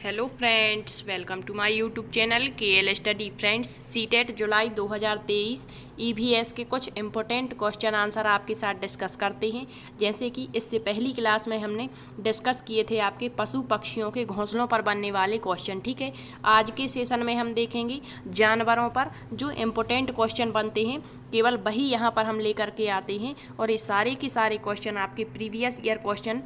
Hello friends, welcome to my YouTube channel KL study friends. CTET जुलाई 2023 EVS के कुछ important question answer आपके साथ डिस्कस करते हैं। जैसे कि इससे पहली क्लास में हमने डिस्कस किए थे आपके पशु पक्षियों के घोंसलों पर बनने वाले क्वेश्चन। ठीक है, आज के सेशन में हम देखेंगे जानवरों पर जो इम्पोर्टेंट क्वेश्चन बनते हैं, केवल वही यहाँ पर हम लेकर के आते हैं। और ये सारे के सारे क्वेश्चन आपके प्रीवियस ईयर क्वेश्चन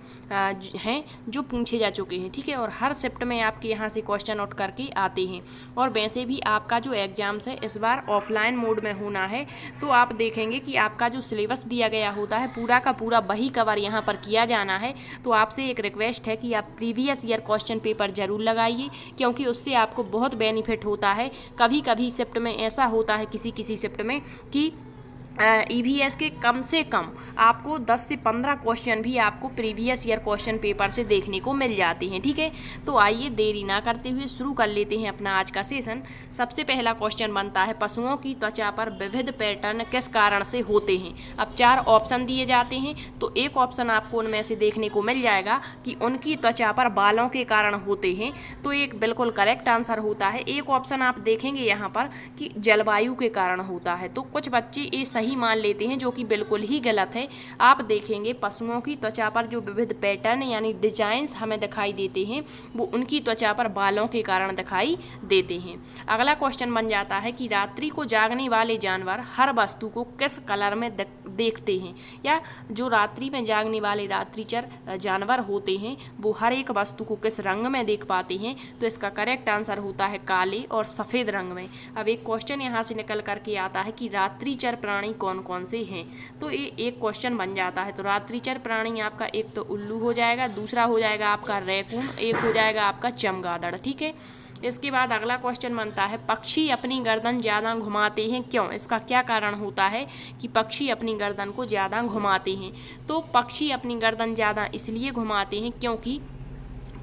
हैं जो पूछे जा चुके हैं। ठीक है, और हर शिफ्ट में आपके यहाँ से क्वेश्चन आउट करके आते हैं। और वैसे भी आपका जो एग्जाम्स है इस बार ऑफलाइन मोड में होना है, तो आप देखेंगे कि आपका जो सिलेबस दिया गया होता है पूरा का पूरा वही कवर यहाँ पर किया जाना है। तो आपसे एक रिक्वेस्ट है कि आप प्रीवियस ईयर क्वेश्चन पेपर जरूर लगाइए, क्योंकि उससे आपको बहुत बेनिफिट होता है। कभी कभी शिफ्ट में ऐसा होता है किसी किसी शिफ्ट में कि EVS के कम से कम आपको 10 से 15 क्वेश्चन भी आपको प्रीवियस ईयर क्वेश्चन पेपर से देखने को मिल जाते हैं। ठीक है, तो आइए देरी ना करते हुए शुरू कर लेते हैं अपना आज का सेशन। सबसे पहला क्वेश्चन बनता है, पशुओं की त्वचा पर विविध पैटर्न किस कारण से होते हैं। अब 4 ऑप्शन दिए जाते हैं, तो एक ऑप्शन आपको उनमें से देखने को मिल जाएगा कि उनकी त्वचा पर बालों के कारण होते हैं, तो एक बिल्कुल करेक्ट आंसर होता है। एक ऑप्शन आप देखेंगे यहाँ पर कि जलवायु के कारण होता है, तो कुछ बच्चे ये सही मान लेते हैं, जो कि बिल्कुल ही गलत है। आप देखेंगे पशुओं की त्वचा पर जो विविध पैटर्न यानी डिजाइन्स हमें दिखाई देते हैं, वो उनकी त्वचा पर बालों के कारण दिखाई देते हैं। अगला क्वेश्चन बन जाता है कि रात्रि को जागने वाले जानवर हर वस्तु को किस कलर में देखते हैं, या जो रात्रि में जागने वाले रात्रिचर जानवर होते हैं वो हर एक वस्तु को किस रंग में देख पाते हैं। तो इसका करेक्ट आंसर होता है काले और सफ़ेद रंग में। अब एक क्वेश्चन यहाँ से निकल करके आता है कि रात्रिचर प्राणी कौन कौन से हैं, तो ये एक क्वेश्चन बन जाता है। तो रात्रिचर प्राणी आपका एक तो उल्लू हो जाएगा, दूसरा हो जाएगा आपका रैकून, एक हो जाएगा आपका चमगादड़। ठीक है, इसके बाद अगला क्वेश्चन बनता है, पक्षी अपनी गर्दन ज़्यादा घुमाते हैं क्यों। इसका क्या कारण होता है कि पक्षी अपनी गर्दन को ज़्यादा घुमाते हैं। तो पक्षी अपनी गर्दन ज़्यादा इसलिए घुमाते हैं क्योंकि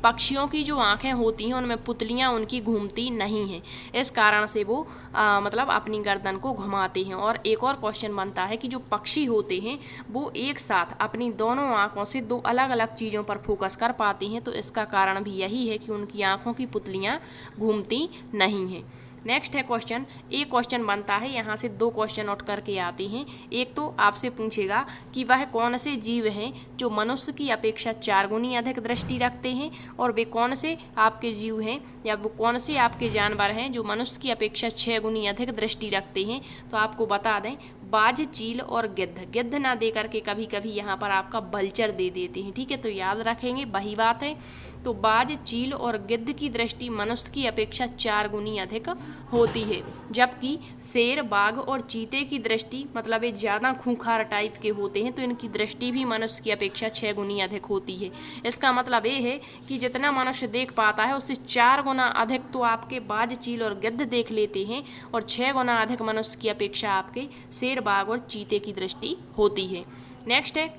पक्षियों की जो आँखें होती हैं उनमें पुतलियाँ उनकी घूमती नहीं हैं, इस कारण से वो मतलब अपनी गर्दन को घुमाते हैं। और एक और क्वेश्चन बनता है कि जो पक्षी होते हैं वो एक साथ अपनी दोनों आँखों से 2 अलग अलग चीज़ों पर फोकस कर पाते हैं, तो इसका कारण भी यही है कि उनकी आँखों की पुतलियाँ घूमती नहीं हैं। नेक्स्ट है क्वेश्चन, एक क्वेश्चन बनता है, यहाँ से 2 क्वेश्चन नोट करके आते हैं। एक तो आपसे पूछेगा कि वह कौन से जीव हैं जो मनुष्य की अपेक्षा 4 गुनी अधिक दृष्टि रखते हैं, और वे कौन से आपके जीव हैं या वो कौन से आपके जानवर हैं जो मनुष्य की अपेक्षा 6 गुनी अधिक दृष्टि रखते हैं। तो आपको बता दें, बाज, चील और गिद्ध। गिद्ध ना दे करके कभी कभी यहाँ पर आपका बल्चर दे देते हैं। ठीक है, तो याद रखेंगे वही बात है। तो बाज, चील और गिद्ध की दृष्टि मनुष्य की अपेक्षा 4 गुनी अधिक होती है, जबकि शेर, बाघ और चीते की दृष्टि मतलब ये ज़्यादा खूंखार टाइप के होते हैं, तो इनकी दृष्टि भी मनुष्य की अपेक्षा 6 गुनी अधिक होती है। इसका मतलब ये है कि जितना मनुष्य देख पाता है उससे 4 गुना अधिक तो आपके बाज, चील और गिद्ध देख लेते हैं, और 6 गुना अधिक मनुष्य की अपेक्षा आपके शेर, बाघ और चीते की दृष्टि होती है। नेक्स्ट है,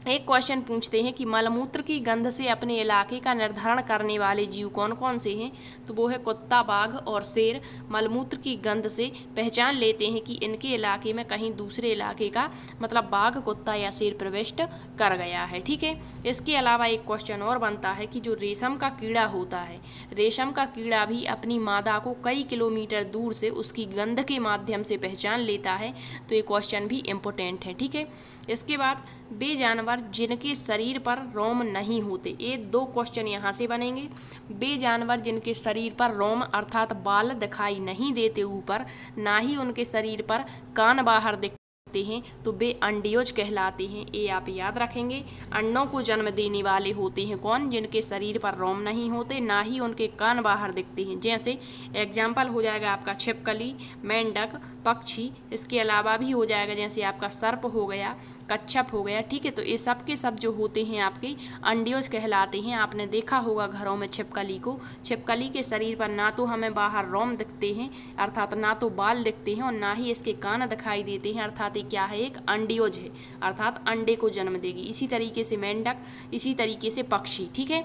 एक क्वेश्चन पूछते हैं कि मलमूत्र की गंध से अपने इलाके का निर्धारण करने वाले जीव कौन कौन से हैं। तो वो है कुत्ता, बाघ और शेर। मलमूत्र की गंध से पहचान लेते हैं कि इनके इलाके में कहीं दूसरे इलाके का मतलब बाघ, कुत्ता या शेर प्रविष्ट कर गया है। ठीक है, इसके अलावा एक क्वेश्चन और बनता है कि जो रेशम का कीड़ा होता है, रेशम का कीड़ा भी अपनी मादा को कई किलोमीटर दूर से उसकी गंध के माध्यम से पहचान लेता है। तो ये क्वेश्चन भी इम्पोर्टेंट है। ठीक है, इसके बाद वे जानवर जिनके शरीर पर रोम नहीं होते, ये 2 क्वेश्चन यहाँ से बनेंगे। वे जानवर जिनके शरीर पर रोम अर्थात बाल दिखाई नहीं देते ऊपर, ना ही उनके शरीर पर कान बाहर दिखते हैं, तो वे अंडियोज कहलाते हैं। ये आप याद रखेंगे। अंडों को जन्म देने वाले होते हैं कौन, जिनके शरीर पर रोम नहीं होते, ना ही उनके कान बाहर दिखते हैं। जैसे एग्जाम्पल हो जाएगा आपका छिपकली, मेंढक, पक्षी। इसके अलावा भी हो जाएगा जैसे आपका सर्प हो गया, कच्छप हो गया। ठीक है, तो ये सब के सब जो होते हैं आपके अंडियोज कहलाते हैं। आपने देखा होगा घरों में छिपकली को, छिपकली के शरीर पर ना तो हमें बाहर रोम दिखते हैं अर्थात ना तो बाल दिखते हैं, और ना ही इसके कान दिखाई देते हैं, अर्थात क्या है, एक अंडियोज है, अर्थात अंडे को जन्म देगी। इसी तरीके से मेंढक, इसी तरीके से पक्षी। ठीक है,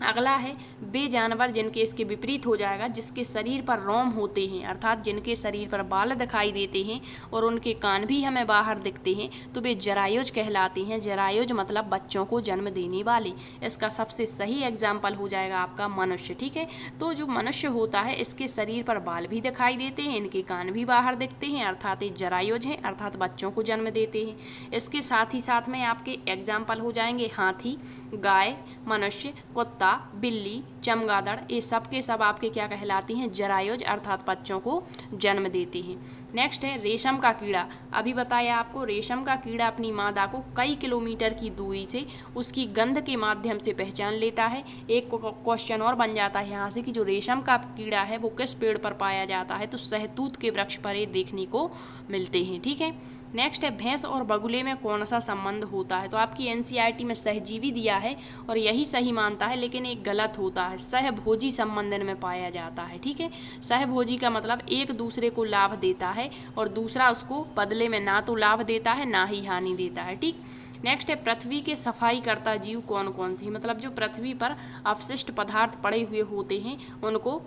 अगला है वे जानवर जिनके इसके विपरीत हो जाएगा, जिसके शरीर पर रोम होते हैं, अर्थात जिनके शरीर पर बाल दिखाई देते हैं और उनके कान भी हमें बाहर दिखते हैं, तो वे जरायुज कहलाते हैं। जरायुज मतलब बच्चों को जन्म देने वाले। इसका सबसे सही एग्जाम्पल हो जाएगा आपका मनुष्य। ठीक है, तो जो मनुष्य होता है इसके शरीर पर बाल भी दिखाई देते हैं, इनके कान भी बाहर दिखते हैं, अर्थात ये जरायुज हैं, अर्थात बच्चों को जन्म देते हैं। इसके साथ ही साथ में आपके एग्जाम्पल हो जाएंगे हाथी, गाय, मनुष्य, कुत्ता, बिल्ली, चमगादड़, ये सब के सब आपके क्या कहलाती हैं? जरायुज, अर्थात बच्चों को जन्म देती हैं। नेक्स्ट है रेशम का कीड़ा। अभी बताया आपको, रेशम का कीड़ा अपनी मादा को कई किलोमीटर की दूरी से उसकी गंध के माध्यम से पहचान लेता है। एक क्वेश्चन और बन जाता है यहाँ से कि जो रेशम का कीड़ा है वो किस पेड़ पर पाया जाता है? तो सहतूत के वृक्ष पर ये देखने को मिलते हैं। ठीक है, नेक्स्ट है भैंस और बगुले में कौन सा संबंध होता है? तो आपकी एनसीईआरटी में सहजीवी दिया है और यही सही मानता है, लेकिन एक गलत होता है। सहभोजी संबंध में पाया जाता है। ठीक है, सहभोजी का मतलब एक दूसरे को लाभ देता है और दूसरा उसको बदले में ना तो लाभ देता है ना ही हानि देता है। ठीक, नेक्स्ट है पृथ्वी के सफाई करता जीव कौन कौन से? मतलब जो पृथ्वी पर अवशिष्ट पदार्थ पड़े हुए होते हैं उनको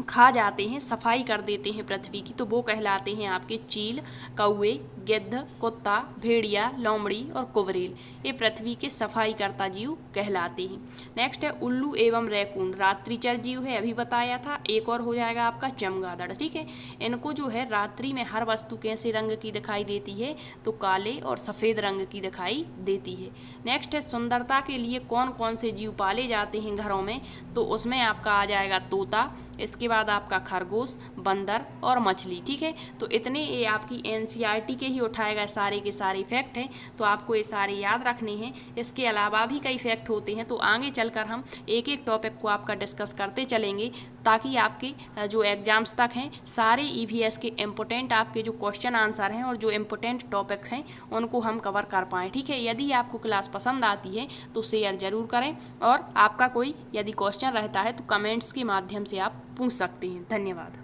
खा जाते हैं, सफाई कर देते हैं पृथ्वी की, तो वो कहलाते हैं आपके चील, कौवे, गिद्ध, कुत्ता, भेड़िया, लोमड़ी और कुबरेल। ये पृथ्वी के सफाई करता जीव कहलाते हैं। नेक्स्ट है उल्लू एवं रैकून, रात्रिचर जीव है, अभी बताया था। एक और हो जाएगा आपका चमगादड़। ठीक है, इनको जो है रात्रि में हर वस्तु कैसे रंग की दिखाई देती है? तो काले और सफ़ेद रंग की दिखाई देती है। नेक्स्ट है सुंदरता के लिए कौन कौन से जीव पाले जाते हैं घरों में? तो उसमें आपका आ जाएगा तोता, इसके बाद आपका खरगोश, बंदर और मछली। ठीक है, तो इतने ये आपकी एनसीईआरटी के ही उठाएगा सारे के सारे फैक्ट हैं, तो आपको ये सारे याद रखने हैं। इसके अलावा भी कई फैक्ट होते हैं, तो आगे चलकर हम एक एक टॉपिक को आपका डिस्कस करते चलेंगे, ताकि आपके जो एग्जाम्स तक हैं सारे ईवीएस के इम्पोर्टेंट आपके जो क्वेश्चन आंसर हैं और जो इम्पोर्टेंट टॉपिक्स हैं उनको हम कवर कर पाएँ। ठीक है, यदि आपको क्लास पसंद आती है तो शेयर ज़रूर करें, और आपका कोई यदि क्वेश्चन रहता है तो कमेंट्स के माध्यम से आप पूछ सकते हैं। धन्यवाद।